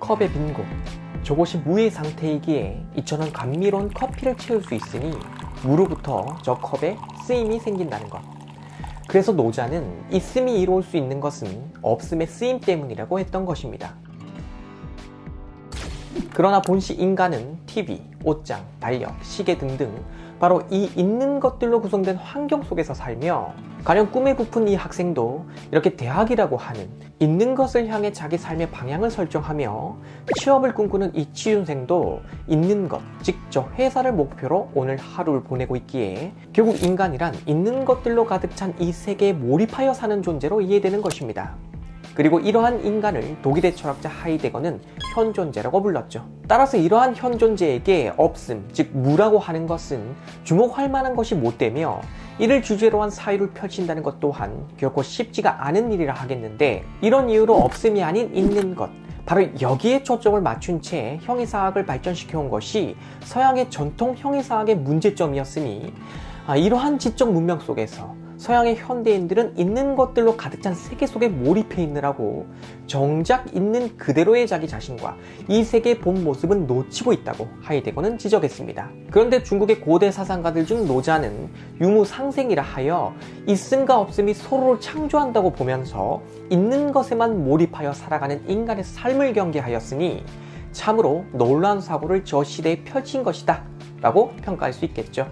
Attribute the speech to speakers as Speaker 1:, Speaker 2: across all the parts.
Speaker 1: 컵의 빈 곳, 저곳이 무의 상태이기에 이처럼 감미로운 커피를 채울 수 있으니 무로부터 저 컵에 쓰임이 생긴다는 것. 그래서 노자는 있음이 이로울 수 있는 것은 없음의 쓰임 때문이라고 했던 것입니다. 그러나 본시 인간은 TV, 옷장, 달력, 시계 등등 바로 이 있는 것들로 구성된 환경 속에서 살며, 가령 꿈에 부푼 이 학생도 이렇게 대학이라고 하는 있는 것을 향해 자기 삶의 방향을 설정하며 취업을 꿈꾸는 이 취준생도 있는 것, 즉 저 회사를 목표로 오늘 하루를 보내고 있기에 결국 인간이란 있는 것들로 가득 찬 이 세계에 몰입하여 사는 존재로 이해되는 것입니다. 그리고 이러한 인간을 독일의 철학자 하이데거는 현존재라고 불렀죠. 따라서 이러한 현존재에게 없음, 즉 무라고 하는 것은 주목할 만한 것이 못 되며, 이를 주제로 한 사유를 펼친다는 것 또한 결코 쉽지가 않은 일이라 하겠는데, 이런 이유로 없음이 아닌 있는 것, 바로 여기에 초점을 맞춘 채 형이사학을 발전시켜온 것이 서양의 전통 형이사학의 문제점이었으니, 이러한 지적 문명 속에서 서양의 현대인들은 있는 것들로 가득 찬 세계 속에 몰입해 있느라고 정작 있는 그대로의 자기 자신과 이 세계의 본 모습은 놓치고 있다고 하이데거는 지적했습니다. 그런데 중국의 고대 사상가들 중 노자는 유무상생이라 하여 있음과 없음이 서로를 창조한다고 보면서 있는 것에만 몰입하여 살아가는 인간의 삶을 경계하였으니 참으로 놀라운 사고를 저 시대에 펼친 것이다 라고 평가할 수 있겠죠.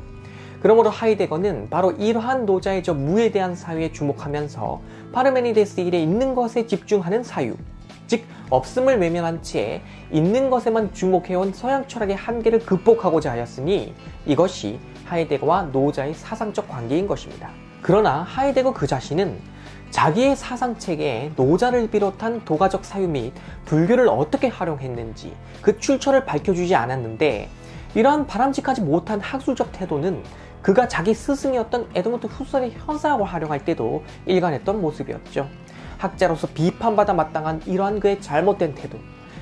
Speaker 1: 그러므로 하이데거는 바로 이러한 노자의 저 무에 대한 사유에 주목하면서 파르메니데스 일에 있는 것에 집중하는 사유, 즉 없음을 외면한 채 있는 것에만 주목해온 서양 철학의 한계를 극복하고자 하였으니 이것이 하이데거와 노자의 사상적 관계인 것입니다. 그러나 하이데거 그 자신은 자기의 사상체계에 노자를 비롯한 도가적 사유 및 불교를 어떻게 활용했는지 그 출처를 밝혀주지 않았는데, 이러한 바람직하지 못한 학술적 태도는 그가 자기 스승이었던 에드먼트 후설의 현사학을 활용할 때도 일관했던 모습이었죠. 학자로서 비판받아 마땅한 이러한 그의 잘못된 태도,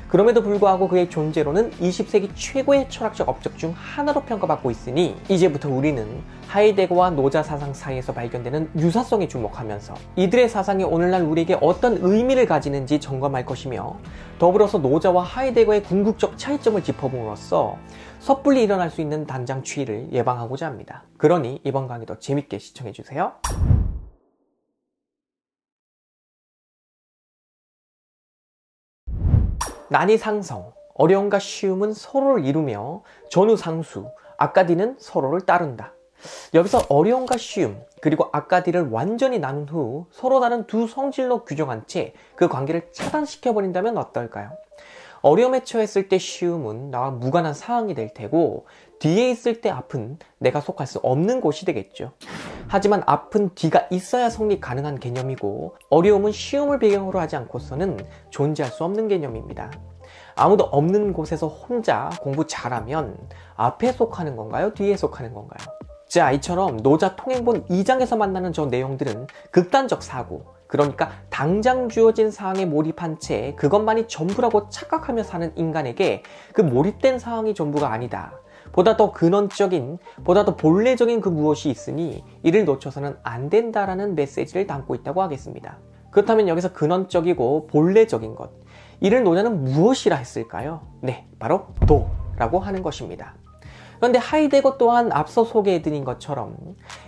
Speaker 1: 그럼에도 불구하고 그의 존재로는 20세기 최고의 철학적 업적 중 하나로 평가받고 있으니 이제부터 우리는 하이데거와 노자 사상 사이에서 발견되는 유사성에 주목하면서 이들의 사상이 오늘날 우리에게 어떤 의미를 가지는지 점검할 것이며, 더불어서 노자와 하이데거의 궁극적 차이점을 짚어봄으로써 섣불리 일어날 수 있는 단장 추이를 예방하고자 합니다. 그러니 이번 강의도 재밌게 시청해주세요. 난이상성, 어려움과 쉬움은 서로를 이루며 전우상수, 아까디는 서로를 따른다. 여기서 어려움과 쉬움, 그리고 아까디를 완전히 나눈 후 서로 다른 두 성질로 규정한 채 그 관계를 차단시켜버린다면 어떨까요? 어려움에 처했을 때 쉬움은 나와 무관한 상황이 될 테고, 뒤에 있을 때 앞은 내가 속할 수 없는 곳이 되겠죠. 하지만 앞은 뒤가 있어야 성립 가능한 개념이고, 어려움은 쉬움을 배경으로 하지 않고서는 존재할 수 없는 개념입니다. 아무도 없는 곳에서 혼자 공부 잘하면 앞에 속하는 건가요? 뒤에 속하는 건가요? 자, 이처럼 노자 통행본 2장에서 만나는 저 내용들은 극단적 사고, 그러니까 당장 주어진 상황에 몰입한 채 그것만이 전부라고 착각하며 사는 인간에게 그 몰입된 상황이 전부가 아니다, 보다 더 근원적인, 보다 더 본래적인 그 무엇이 있으니 이를 놓쳐서는 안 된다라는 메시지를 담고 있다고 하겠습니다. 그렇다면 여기서 근원적이고 본래적인 것, 이를 노자는 무엇이라 했을까요? 네, 바로 도라고 하는 것입니다. 그런데 하이데거 또한 앞서 소개해드린 것처럼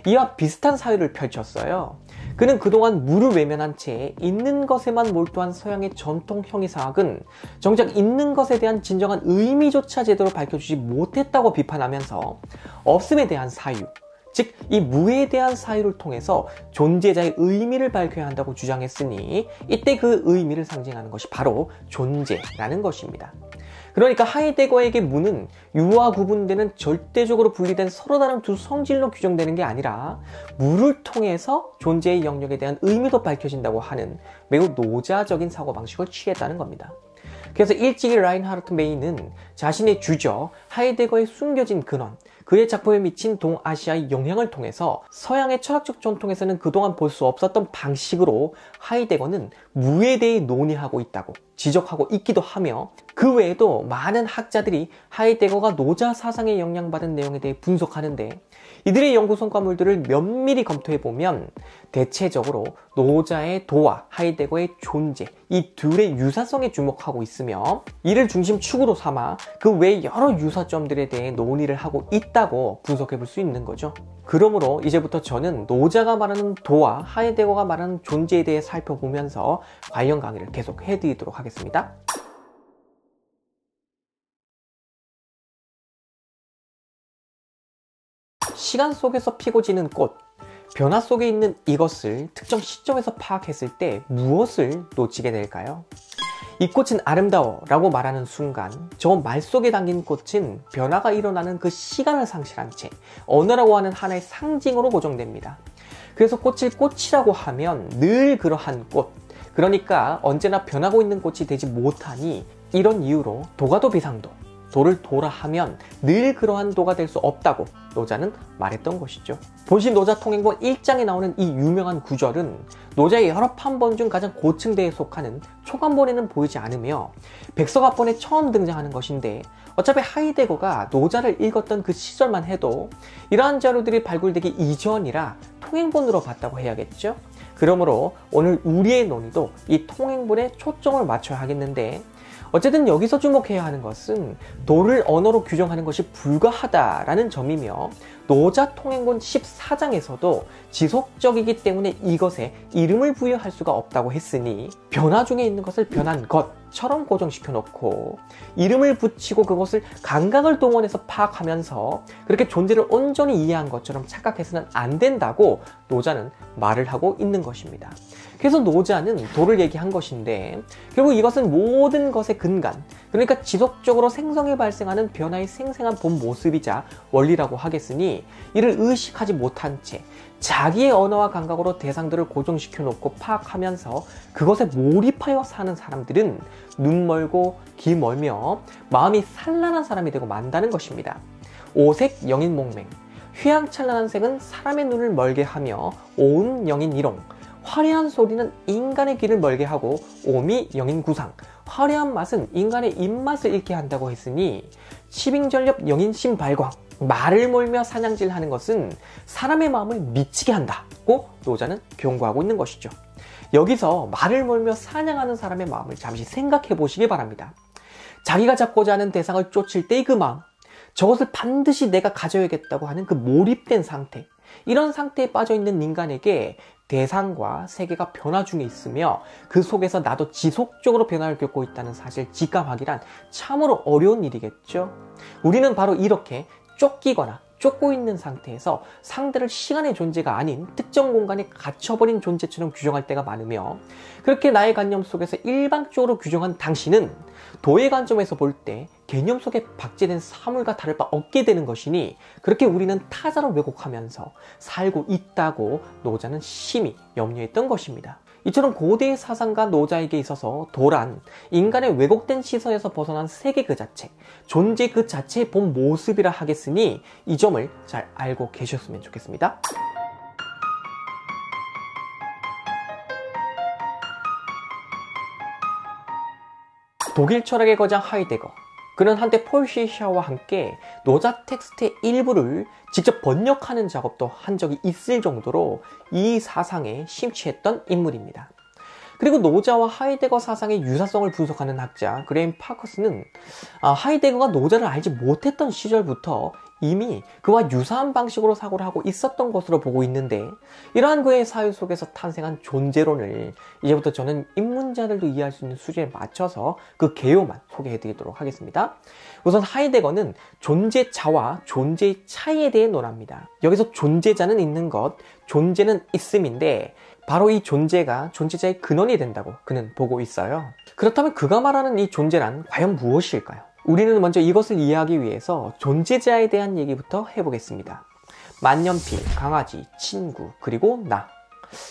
Speaker 1: 이와 비슷한 사유를 펼쳤어요. 그는 그동안 무를 외면한 채 있는 것에만 몰두한 서양의 전통 형이사학은 정작 있는 것에 대한 진정한 의미조차 제대로 밝혀주지 못했다고 비판하면서 없음에 대한 사유, 즉 이 무에 대한 사유를 통해서 존재자의 의미를 밝혀야 한다고 주장했으니 이때 그 의미를 상징하는 것이 바로 존재라는 것입니다. 그러니까 하이데거에게 무는 유와 구분되는 절대적으로 분리된 서로 다른 두 성질로 규정되는 게 아니라 무를 통해서 존재의 영역에 대한 의미도 밝혀진다고 하는 매우 노자적인 사고방식을 취했다는 겁니다. 그래서 일찍이 라인하르트 메이는 자신의 주저 하이데거의 숨겨진 근원, 그의 작품에 미친 동아시아의 영향을 통해서 서양의 철학적 전통에서는 그동안 볼 수 없었던 방식으로 하이데거는 무에 대해 논의하고 있다고 지적하고 있기도 하며, 그 외에도 많은 학자들이 하이데거가 노자 사상에 영향받은 내용에 대해 분석하는데, 이들의 연구 성과물들을 면밀히 검토해보면 대체적으로 노자의 도와 하이데거의 존재, 이 둘의 유사성에 주목하고 있으며, 이를 중심축으로 삼아 그 외 여러 유사점들에 대해 논의를 하고 있다고 분석해볼 수 있는 거죠. 그러므로 이제부터 저는 노자가 말하는 도와 하이데거가 말하는 존재에 대해 살펴보면서 관련 강의를 계속 해드리도록 하겠습니다. 시간 속에서 피고 지는 꽃, 변화 속에 있는 이것을 특정 시점에서 파악했을 때 무엇을 놓치게 될까요? 이 꽃은 아름다워 라고 말하는 순간 저 말 속에 담긴 꽃은 변화가 일어나는 그 시간을 상실한 채 언어라고 하는 하나의 상징으로 고정됩니다. 그래서 꽃을 꽃이라고 하면 늘 그러한 꽃, 그러니까 언제나 변하고 있는 꽃이 되지 못하니, 이런 이유로 도가도 비상도, 도를 도라 하면 늘 그러한 도가 될 수 없다고 노자는 말했던 것이죠. 본시 노자 통행본 1장에 나오는 이 유명한 구절은 노자의 여러 판본 중 가장 고층대에 속하는 초간본에는 보이지 않으며 백서갑본에 처음 등장하는 것인데, 어차피 하이데거가 노자를 읽었던 그 시절만 해도 이러한 자료들이 발굴되기 이전이라 통행본으로 봤다고 해야겠죠. 그러므로 오늘 우리의 논의도 이 통행본에 초점을 맞춰야 하겠는데, 어쨌든 여기서 주목해야 하는 것은 도를 언어로 규정하는 것이 불가하다라는 점이며, 노자 통행본 14장에서도 지속적이기 때문에 이것에 이름을 부여할 수가 없다고 했으니 변화 중에 있는 것을 변한 것처럼 고정시켜 놓고 이름을 붙이고 그것을 감각을 동원해서 파악하면서 그렇게 존재를 온전히 이해한 것처럼 착각해서는 안 된다고 노자는 말을 하고 있는 것입니다. 그래서 노자는 도를 얘기한 것인데, 결국 이것은 모든 것의 근간, 그러니까 지속적으로 생성에 발생하는 변화의 생생한 본 모습이자 원리라고 하겠으니, 이를 의식하지 못한 채 자기의 언어와 감각으로 대상들을 고정시켜 놓고 파악하면서 그것에 몰입하여 사는 사람들은 눈 멀고 귀 멀며 마음이 산란한 사람이 되고 만다는 것입니다. 오색 영인몽맹, 휘황찬란한 색은 사람의 눈을 멀게 하며 오음 영인이롱, 화려한 소리는 인간의 귀를 멀게 하고 오미 영인구상, 화려한 맛은 인간의 입맛을 잃게 한다고 했으니, 치빙전렵 영인심발광, 말을 몰며 사냥질하는 것은 사람의 마음을 미치게 한다고 노자는 경고하고 있는 것이죠. 여기서 말을 몰며 사냥하는 사람의 마음을 잠시 생각해 보시기 바랍니다. 자기가 잡고자 하는 대상을 쫓을 때의 그 마음, 저것을 반드시 내가 가져야겠다고 하는 그 몰입된 상태, 이런 상태에 빠져있는 인간에게 대상과 세계가 변화 중에 있으며 그 속에서 나도 지속적으로 변화를 겪고 있다는 사실을 직감하기란 참으로 어려운 일이겠죠. 우리는 바로 이렇게 쫓기거나 쫓고 있는 상태에서 상대를 시간의 존재가 아닌 특정 공간에 갇혀버린 존재처럼 규정할 때가 많으며, 그렇게 나의 관념 속에서 일방적으로 규정한 당신은 도의 관점에서 볼 때 개념 속에 박제된 사물과 다를 바 없게 되는 것이니, 그렇게 우리는 타자로 왜곡하면서 살고 있다고 노자는 심히 염려했던 것입니다. 이처럼 고대의 사상가 노자에게 있어서 도란 인간의 왜곡된 시선에서 벗어난 세계 그 자체, 존재 그 자체의 본 모습이라 하겠으니 이 점을 잘 알고 계셨으면 좋겠습니다. 독일 철학의 거장 하이데거, 그는 한때 폴 시샤와 함께 노자 텍스트의 일부를 직접 번역하는 작업도 한 적이 있을 정도로 이 사상에 심취했던 인물입니다. 그리고 노자와 하이데거 사상의 유사성을 분석하는 학자 그레임 파커스는 하이데거가 노자를 알지 못했던 시절부터 이미 그와 유사한 방식으로 사고를 하고 있었던 것으로 보고 있는데, 이러한 그의 사유 속에서 탄생한 존재론을 이제부터 저는 입문자들도 이해할 수 있는 수준에 맞춰서 그 개요만 소개해드리도록 하겠습니다. 우선 하이데거는 존재자와 존재의 차이에 대해 논합니다. 여기서 존재자는 있는 것, 존재는 있음인데 바로 이 존재가 존재자의 근원이 된다고 그는 보고 있어요. 그렇다면 그가 말하는 이 존재란 과연 무엇일까요? 우리는 먼저 이것을 이해하기 위해서 존재자에 대한 얘기부터 해보겠습니다. 만년필, 강아지, 친구, 그리고 나.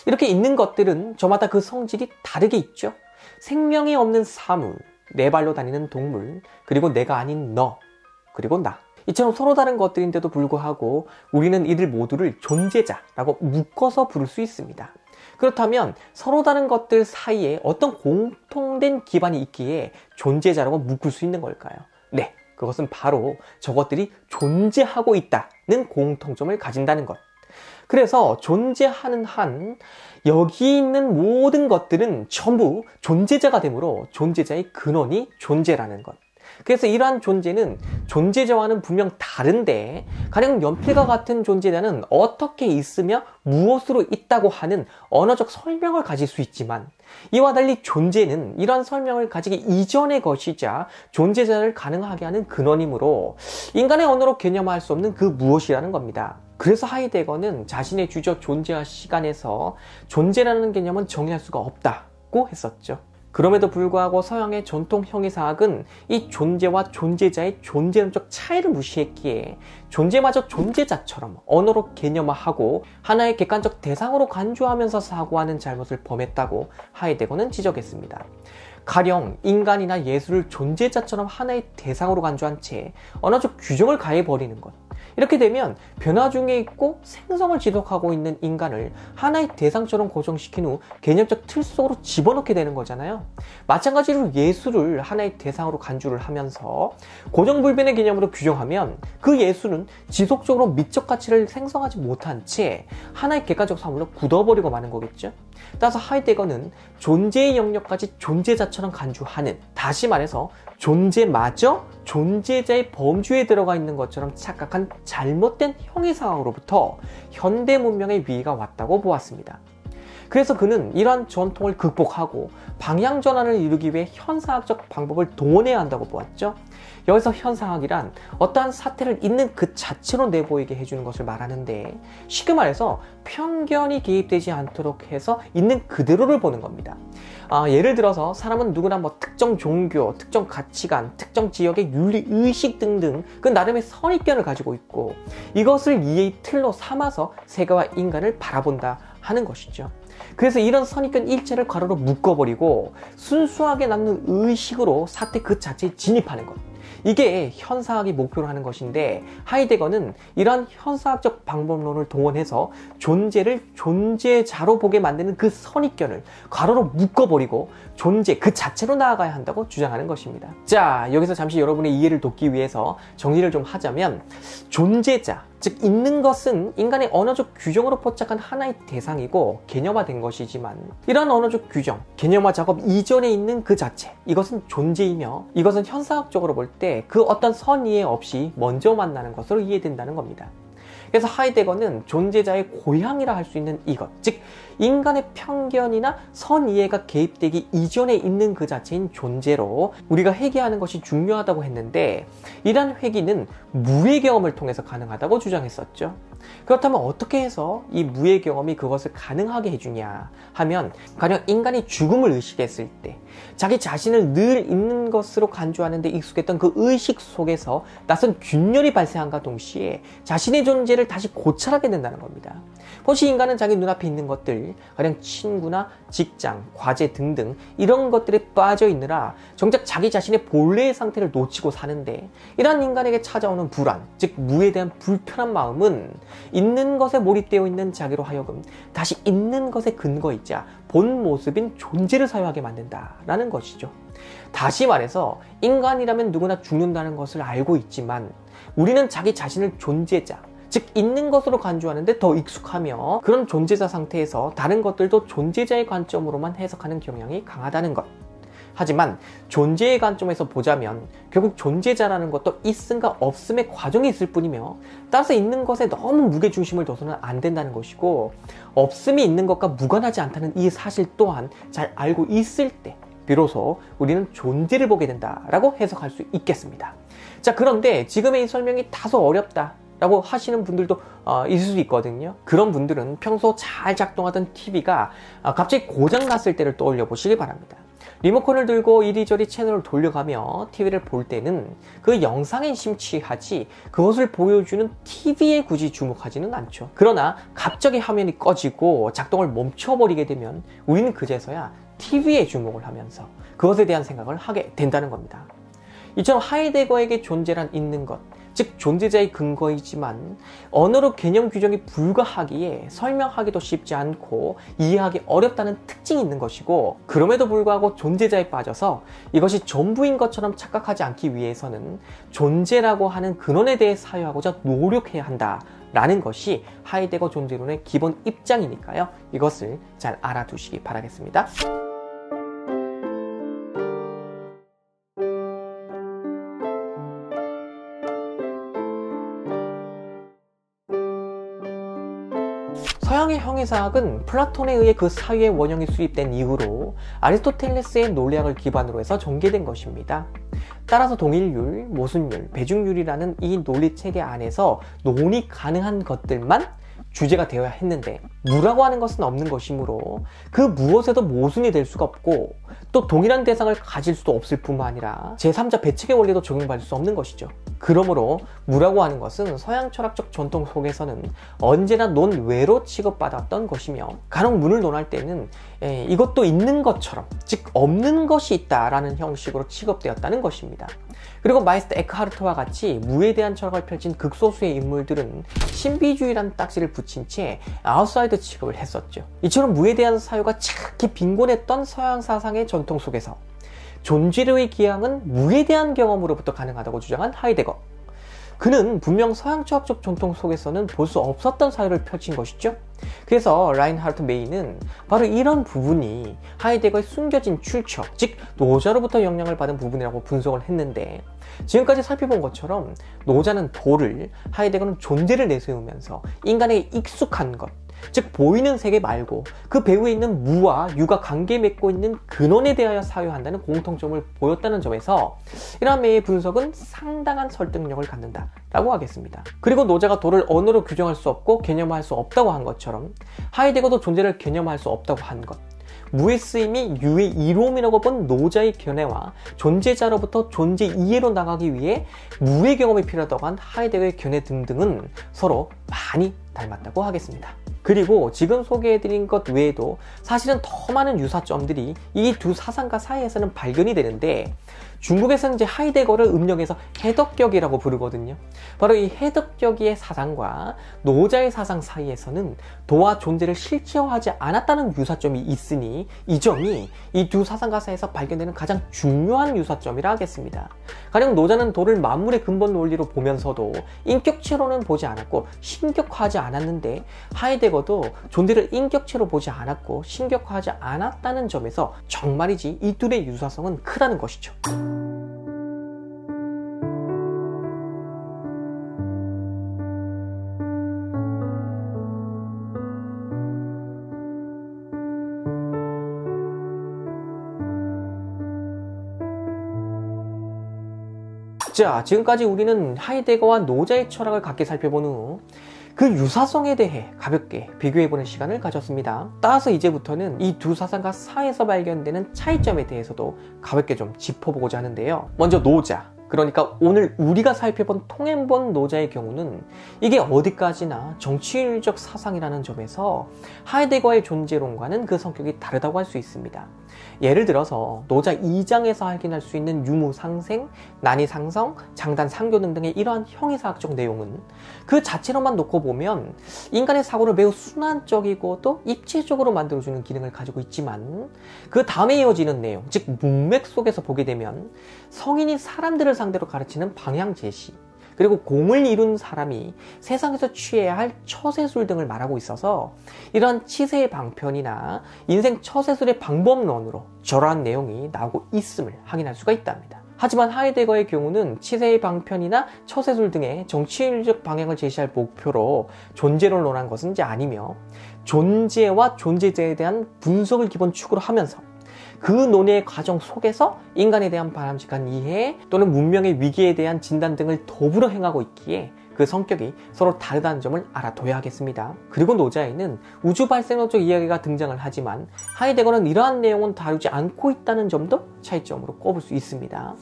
Speaker 1: 이렇게 있는 것들은 저마다 그 성질이 다르게 있죠. 생명이 없는 사물, 네 발로 다니는 동물, 그리고 내가 아닌 너, 그리고 나. 이처럼 서로 다른 것들인데도 불구하고 우리는 이들 모두를 존재자라고 묶어서 부를 수 있습니다. 그렇다면 서로 다른 것들 사이에 어떤 공통된 기반이 있기에 존재자라고 묶을 수 있는 걸까요? 네, 그것은 바로 저것들이 존재하고 있다는 공통점을 가진다는 것. 그래서 존재하는 한 여기 있는 모든 것들은 전부 존재자가 되므로 존재자의 근원이 존재라는 것. 그래서 이러한 존재는 존재자와는 분명 다른데 가령 연필과 같은 존재자는 어떻게 있으며 무엇으로 있다고 하는 언어적 설명을 가질 수 있지만 이와 달리 존재는 이러한 설명을 가지기 이전의 것이자 존재자를 가능하게 하는 근원이므로 인간의 언어로 개념화할 수 없는 그 무엇이라는 겁니다. 그래서 하이데거는 자신의 주저 존재와 시간에서 존재라는 개념은 정의할 수가 없다고 했었죠. 그럼에도 불구하고 서양의 전통 형이상학은 이 존재와 존재자의 존재론적 차이를 무시했기에 존재마저 존재자처럼 언어로 개념화하고 하나의 객관적 대상으로 간주하면서 사고하는 잘못을 범했다고 하이데거는 지적했습니다. 가령 인간이나 예술을 존재자처럼 하나의 대상으로 간주한 채 언어적 규정을 가해버리는 것. 이렇게 되면 변화 중에 있고 생성을 지속하고 있는 인간을 하나의 대상처럼 고정시킨 후 개념적 틀 속으로 집어넣게 되는 거잖아요. 마찬가지로 예술을 하나의 대상으로 간주를 하면서 고정불변의 개념으로 규정하면 그 예술은 지속적으로 미적 가치를 생성하지 못한 채 하나의 객관적 사물로 굳어버리고 마는 거겠죠. 따라서 하이데거는 존재의 영역까지 존재자처럼 간주하는, 다시 말해서 존재마저 존재자의 범주에 들어가 있는 것처럼 착각한 잘못된 형이상학으로부터 현대 문명의 위기가 왔다고 보았습니다. 그래서 그는 이러한 전통을 극복하고 방향 전환을 이루기 위해 현상학적 방법을 동원해야 한다고 보았죠. 여기서 현상학이란 어떠한 사태를 있는 그 자체로 내보이게 해주는 것을 말하는데 쉽게 말해서 편견이 개입되지 않도록 해서 있는 그대로를 보는 겁니다. 예를 들어서 사람은 누구나 뭐 특정 종교, 특정 가치관, 특정 지역의 윤리의식 등등 그 나름의 선입견을 가지고 있고 이것을 이해의 틀로 삼아서 세계와 인간을 바라본다 하는 것이죠. 그래서 이런 선입견 일체를 가로로 묶어버리고 순수하게 남는 의식으로 사태 그 자체에 진입하는 것. 이게 현상학이 목표로 하는 것인데 하이데거는 이러한 현상학적 방법론을 동원해서 존재를 존재자로 보게 만드는 그 선입견을 가로로 묶어버리고 존재 그 자체로 나아가야 한다고 주장하는 것입니다. 자, 여기서 잠시 여러분의 이해를 돕기 위해서 정리를 좀 하자면 존재자, 즉 있는 것은 인간의 언어적 규정으로 포착한 하나의 대상이고 개념화된 것이지만 이러한 언어적 규정, 개념화 작업 이전에 있는 그 자체, 이것은 존재이며 이것은 현상학적으로 볼 때 그 어떤 선이해 없이 먼저 만나는 것으로 이해된다는 겁니다. 그래서 하이데거는 존재자의 고향이라 할 수 있는 이것, 즉 인간의 편견이나 선이해가 개입되기 이전에 있는 그 자체인 존재로 우리가 회귀하는 것이 중요하다고 했는데 이러한 회귀는 무의 경험을 통해서 가능하다고 주장했었죠. 그렇다면 어떻게 해서 이 무의 경험이 그것을 가능하게 해주냐 하면 가령 인간이 죽음을 의식했을 때 자기 자신을 늘 있는 것으로 간주하는 데 익숙했던 그 의식 속에서 낯선 균열이 발생함과 동시에 자신의 존재를 다시 고찰하게 된다는 겁니다. 혹시 인간은 자기 눈앞에 있는 것들, 가령 친구나 직장, 과제 등등 이런 것들에 빠져 있느라 정작 자기 자신의 본래의 상태를 놓치고 사는데 이러한 인간에게 찾아오는 불안, 즉 무에 대한 불편한 마음은 있는 것에 몰입되어 있는 자기로 하여금 다시 있는 것에 근거이자 본 모습인 존재를 사유하게 만든다라는 것이죠. 다시 말해서 인간이라면 누구나 죽는다는 것을 알고 있지만 우리는 자기 자신을 존재자, 즉 있는 것으로 간주하는데 더 익숙하며 그런 존재자 상태에서 다른 것들도 존재자의 관점으로만 해석하는 경향이 강하다는 것. 하지만 존재의 관점에서 보자면 결국 존재자라는 것도 있음과 없음의 과정이 있을 뿐이며 따라서 있는 것에 너무 무게중심을 둬서는 안 된다는 것이고 없음이 있는 것과 무관하지 않다는 이 사실 또한 잘 알고 있을 때 비로소 우리는 존재를 보게 된다라고 해석할 수 있겠습니다. 자, 그런데 지금의 이 설명이 다소 어렵다 라고 하시는 분들도 있을 수 있거든요. 그런 분들은 평소 잘 작동하던 TV가 갑자기 고장났을 때를 떠올려 보시기 바랍니다. 리모컨을 들고 이리저리 채널을 돌려가며 TV를 볼 때는 그 영상에 심취하지 그것을 보여주는 TV에 굳이 주목하지는 않죠. 그러나 갑자기 화면이 꺼지고 작동을 멈춰버리게 되면 우리는 그제서야 TV에 주목을 하면서 그것에 대한 생각을 하게 된다는 겁니다. 이처럼 하이데거에게 존재란 있는 것, 즉 존재자의 근거이지만 언어로 개념 규정이 불가하기에 설명하기도 쉽지 않고 이해하기 어렵다는 특징이 있는 것이고, 그럼에도 불구하고 존재자에 빠져서 이것이 전부인 것처럼 착각하지 않기 위해서는 존재라고 하는 근원에 대해 사유하고자 노력해야 한다 라는 것이 하이데거 존재론의 기본 입장이니까요. 이것을 잘 알아두시기 바라겠습니다. 서양의 형이사학은 플라톤에 의해 그 사유의 원형이 수립된 이후로 아리스토텔레스의 논리학을 기반으로 해서 전개된 것입니다. 따라서 동일률, 모순율, 배중률이라는 이 논리체계 안에서 논의 가능한 것들만 주제가 되어야 했는데, 무라고 하는 것은 없는 것이므로 그 무엇에도 모순이 될 수가 없고 또 동일한 대상을 가질 수도 없을 뿐만 아니라 제3자 배측의 원리도 적용받을 수 없는 것이죠. 그러므로 무라고 하는 것은 서양 철학적 전통 속에서는 언제나 논외로 취급받았던 것이며, 간혹 문을 논할 때는 이것도 있는 것처럼, 즉 없는 것이 있다라는 형식으로 취급되었다는 것입니다. 그리고 마이스터 에크하르트와 같이 무에 대한 철학을 펼친 극소수의 인물들은 신비주의라는 딱지를 붙인 채 아웃사이더 취급을 했었죠. 이처럼 무에 대한 사유가 차갑게 빈곤했던 서양 사상의 전통 속에서 존재로의 기항은 무에 대한 경험으로부터 가능하다고 주장한 하이데거. 그는 분명 서양 철학적 전통 속에서는 볼 수 없었던 사유를 펼친 것이죠. 그래서 라인하르트 메이는 바로 이런 부분이 하이데거의 숨겨진 출처, 즉 노자로부터 영향을 받은 부분이라고 분석을 했는데, 지금까지 살펴본 것처럼 노자는 도를, 하이데거는 존재를 내세우면서 인간에게 익숙한 것, 즉 보이는 세계 말고 그 배후에 있는 무와 유가 관계 맺고 있는 근원에 대하여 사유한다는 공통점을 보였다는 점에서 이러한 메이의 분석은 상당한 설득력을 갖는다라고 하겠습니다. 그리고 노자가 도를 언어로 규정할 수 없고 개념화할 수 없다고 한 것처럼 하이데거도 존재를 개념화할 수 없다고 한 것, 무의 쓰임이 유의 이로움이라고 본 노자의 견해와 존재자로부터 존재 이해로 나가기 위해 무의 경험이 필요하다고 한 하이데거의 견해 등등은 서로 많이 닮았다고 하겠습니다. 그리고 지금 소개해드린 것 외에도 사실은 더 많은 유사점들이 이 두 사상가 사이에서는 발견이 되는데, 중국에서는 이제 하이데거를 음력에서 해덕격이라고 부르거든요. 바로 이 해덕격의 사상과 노자의 사상 사이에서는 도와 존재를 실체화하지 않았다는 유사점이 있으니 이 점이 이 두 사상가 사이에서 발견되는 가장 중요한 유사점이라 하겠습니다. 가령 노자는 도를 만물의 근본 논리로 보면서도 인격체로는 보지 않았고 신격화하지 않았는데, 하이데거도 존재를 인격체로 보지 않았고 신격화하지 않았다는 점에서 정말이지 이 둘의 유사성은 크다는 것이죠. 자, 지금까지 우리는 하이데거와 노자의 철학을 각기 살펴본 후 그 유사성에 대해 가볍게 비교해보는 시간을 가졌습니다. 따라서 이제부터는 이 두 사상가 사이에서 발견되는 차이점에 대해서도 가볍게 좀 짚어보고자 하는데요. 먼저 노자, 그러니까 오늘 우리가 살펴본 통행본 노자의 경우는 이게 어디까지나 정치윤리적 사상이라는 점에서 하이데거의 존재론과는 그 성격이 다르다고 할 수 있습니다. 예를 들어서 노자 2장에서 확인할 수 있는 유무상생, 난이상성, 장단상교 등등의 이러한 형이사학적 내용은 그 자체로만 놓고 보면 인간의 사고를 매우 순환적이고도 입체적으로 만들어주는 기능을 가지고 있지만, 그 다음에 이어지는 내용, 즉 문맥 속에서 보게 되면 성인이 사람들을 상대로 가르치는 방향 제시, 그리고 공을 이룬 사람이 세상에서 취해야 할 처세술 등을 말하고 있어서 이러한 치세의 방편이나 인생 처세술의 방법론으로 저러한 내용이 나오고 있음을 확인할 수가 있답니다. 하지만 하이데거의 경우는 치세의 방편이나 처세술 등의 정치윤리적 방향을 제시할 목표로 존재를 논한 것은 이제 아니며, 존재와 존재자에 대한 분석을 기본 축으로 하면서 그 논의의 과정 속에서 인간에 대한 바람직한 이해 또는 문명의 위기에 대한 진단 등을 더불어 행하고 있기에 그 성격이 서로 다르다는 점을 알아둬야 하겠습니다. 그리고 노자에는 우주 발생론적 이야기가 등장을 하지만 하이데거는 이러한 내용은 다루지 않고 있다는 점도 차이점으로 꼽을 수 있습니다.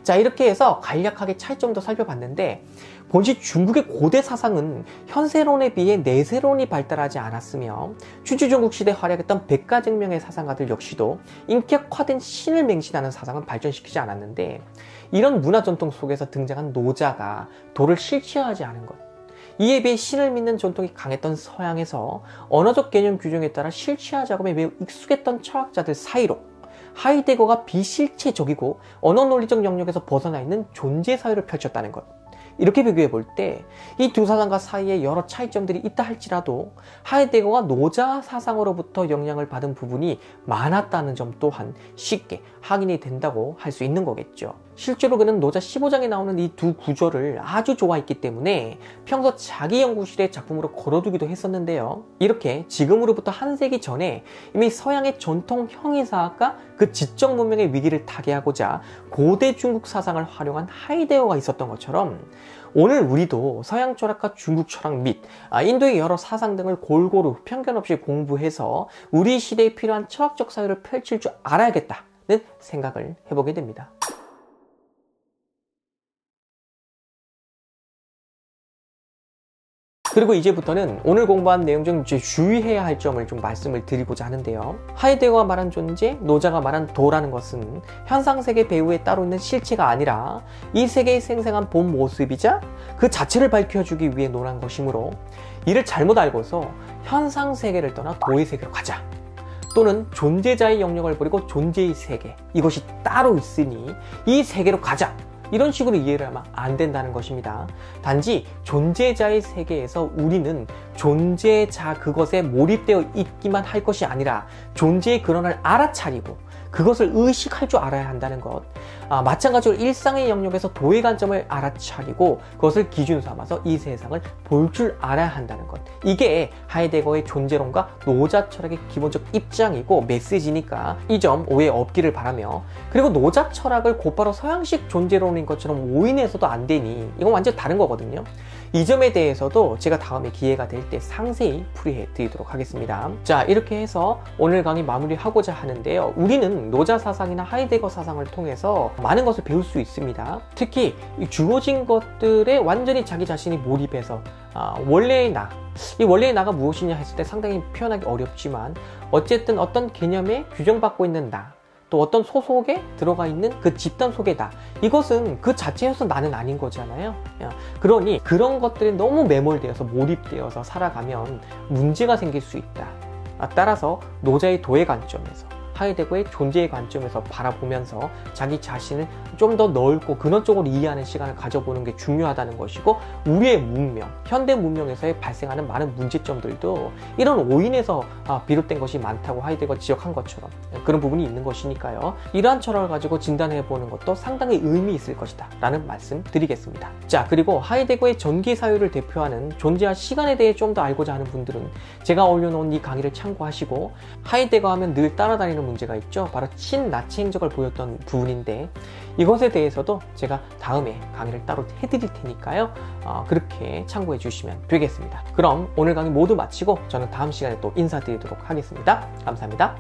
Speaker 1: 자, 이렇게 해서 간략하게 차이점도 살펴봤는데, 본시 중국의 고대 사상은 현세론에 비해 내세론이 발달하지 않았으며 춘추전국 시대 활약했던 백가증명의 사상가들 역시도 인격화된 신을 맹신하는 사상은 발전시키지 않았는데, 이런 문화 전통 속에서 등장한 노자가 도를 실체화하지 않은 것, 이에 비해 신을 믿는 전통이 강했던 서양에서 언어적 개념 규정에 따라 실체화 작업에 매우 익숙했던 철학자들 사이로 하이데거가 비실체적이고 언어 논리적 영역에서 벗어나 있는 존재 사유를 펼쳤다는 것. 이렇게 비교해 볼 때 이 두 사상과 사이에 여러 차이점들이 있다 할지라도 하이데거가 노자 사상으로부터 영향을 받은 부분이 많았다는 점 또한 쉽게 확인이 된다고 할 수 있는 거겠죠. 실제로 그는 노자 15장에 나오는 이 두 구절을 아주 좋아했기 때문에 평소 자기 연구실에 작품으로 걸어두기도 했었는데요. 이렇게 지금으로부터 한 세기 전에 이미 서양의 전통 형이사학과 그 지적 문명의 위기를 타개하고자 고대 중국 사상을 활용한 하이데거가 있었던 것처럼 오늘 우리도 서양 철학과 중국 철학 및 인도의 여러 사상 등을 골고루 편견 없이 공부해서 우리 시대에 필요한 철학적 사유를 펼칠 줄 알아야겠다는 생각을 해보게 됩니다. 그리고 이제부터는 오늘 공부한 내용 중 주의해야 할 점을 좀 말씀을 드리고자 하는데요. 하이데거가 말한 존재, 노자가 말한 도라는 것은 현상세계 배후에 따로 있는 실체가 아니라 이 세계의 생생한 본 모습이자 그 자체를 밝혀주기 위해 논한 것이므로 이를 잘못 알고서 현상세계를 떠나 도의 세계로 가자, 또는 존재자의 영역을 버리고 존재의 세계, 이것이 따로 있으니 이 세계로 가자, 이런 식으로 이해를 하면 안 된다는 것입니다. 단지 존재자의 세계에서 우리는 존재자 그것에 몰입되어 있기만 할 것이 아니라 존재의 근원을 알아차리고 그것을 의식할 줄 알아야 한다는 것. 마찬가지로 일상의 영역에서 도의 관점을 알아차리고 그것을 기준 삼아서 이 세상을 볼 줄 알아야 한다는 것. 이게 하이데거의 존재론과 노자 철학의 기본적 입장이고 메시지니까 이 점 오해 없기를 바라며, 그리고 노자 철학을 곧바로 서양식 존재론인 것처럼 오인해서도 안 되니 이건 완전 다른 거거든요. 이 점에 대해서도 제가 다음에 기회가 될 때 상세히 풀이해 드리도록 하겠습니다. 자, 이렇게 해서 오늘 강의 마무리하고자 하는데요. 우리는 노자 사상이나 하이데거 사상을 통해서 많은 것을 배울 수 있습니다. 특히 이 주어진 것들에 완전히 자기 자신이 몰입해서 원래의 나, 이 원래의 나가 무엇이냐 했을 때 상당히 표현하기 어렵지만 어쨌든 어떤 개념에 규정받고 있는 나, 또 어떤 소속에 들어가 있는 그 집단 속의 나, 이것은 그 자체에서 나는 아닌 거잖아요. 그러니 그런 것들이 너무 매몰되어서 몰입되어서 살아가면 문제가 생길 수 있다. 따라서 노자의 도의 관점에서, 하이데거의 존재의 관점에서 바라보면서 자기 자신을 좀 더 넓고 근원적으로 이해하는 시간을 가져보는 게 중요하다는 것이고, 우리의 문명, 현대 문명에서 발생하는 많은 문제점들도 이런 오인에서 비롯된 것이 많다고 하이데거가 지적한 것처럼 그런 부분이 있는 것이니까요. 이러한 철학을 가지고 진단해보는 것도 상당히 의미 있을 것이다 라는 말씀 드리겠습니다. 자, 그리고 하이데거의 전기 사유를 대표하는 존재와 시간에 대해 좀 더 알고자 하는 분들은 제가 올려놓은 이 강의를 참고하시고, 하이데거 하면 늘 따라다니는 문제가 있죠. 바로 친나치 행적을 보였던 부분인데 이것에 대해서도 제가 다음에 강의를 따로 해드릴 테니까요. 그렇게 참고해 주시면 되겠습니다. 그럼 오늘 강의 모두 마치고 저는 다음 시간에 또 인사드리도록 하겠습니다. 감사합니다.